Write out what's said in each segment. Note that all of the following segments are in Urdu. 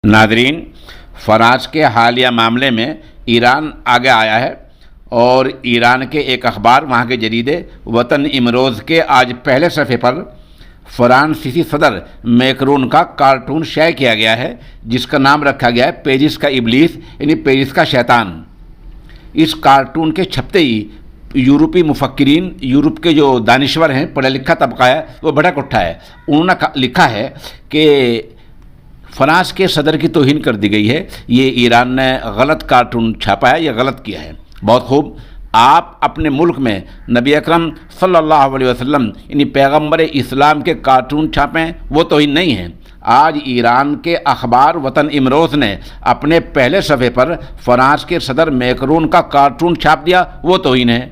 ناظرین، فرانس کے حالیہ معاملے میں ایران آگے آیا ہے اور ایران کے ایک اخبار، وہاں کے جریدے وطن امروز کے آج پہلے صفحے پر فرانسیسی صدر میکرون کا کارٹون شائع کیا گیا ہے، جس کا نام رکھا گیا ہے پیرس کا ابلیس، یعنی پیرس کا شیطان۔ اس کارٹون کے چھپتے ہی یورپی مفکرین، یورپ کے جو دانشور ہیں، پڑھا لکھا طبقہ ہے، وہ بھڑک اٹھا ہے۔ انہوں نے لکھا ہے کہ فرانس کے صدر کی توہین کر دی گئی ہے، یہ ایران نے غلط کارٹون چھاپا ہے، یہ غلط کیا ہے۔ بہت خوب، آپ اپنے ملک میں نبی اکرم صلی اللہ علیہ وسلم یعنی پیغمبر اسلام کے کارٹون چھاپیں، وہ توہین نہیں ہیں۔ آج ایران کے اخبار وطن امروز نے اپنے پہلے صفحے پر فرانس کے صدر میکرون کا کارٹون چھاپ دیا، وہ توہین ہے۔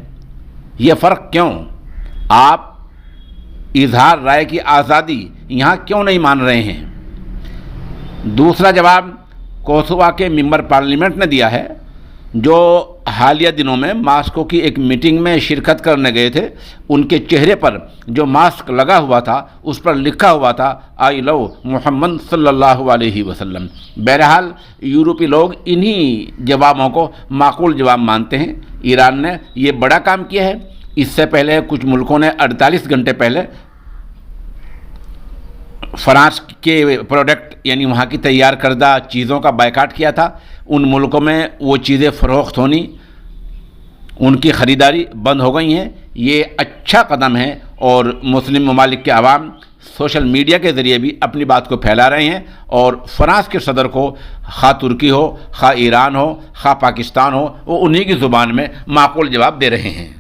یہ فرق کیوں؟ آپ اظہار رائے کی آزادی یہاں کیوں نہیں مان رہے ہیں؟ دوسرا جواب کوسووا کے ممبر پارلیمنٹ نے دیا ہے، جو حالیہ دنوں میں ماسکو کی ایک میٹنگ میں شرکت کرنے گئے تھے۔ ان کے چہرے پر جو ماسک لگا ہوا تھا، اس پر لکھا ہوا تھا آئی لو محمد صلی اللہ علیہ وسلم۔ بہرحال یورپی لوگ انہی جوابوں کو معقول جواب مانتے ہیں۔ ایران نے یہ بڑا کام کیا ہے۔ اس سے پہلے کچھ ملکوں نے 48 گھنٹے پہلے فرانس کے پروڈکٹ یعنی وہاں کی تیار کردہ چیزوں کا بائیکاٹ کیا تھا۔ ان ملکوں میں وہ چیزیں فروخت ہونی، ان کی خریداری بند ہو گئی ہیں۔ یہ اچھا قدم ہے اور مسلم ممالک کے عوام سوشل میڈیا کے ذریعے بھی اپنی بات کو پھیلا رہے ہیں اور فرانس کے صدر کو، خواہ ترکی ہو، خواہ ایران ہو، خواہ پاکستان ہو، وہ انہی کی زبان میں معقول جواب دے رہے ہیں۔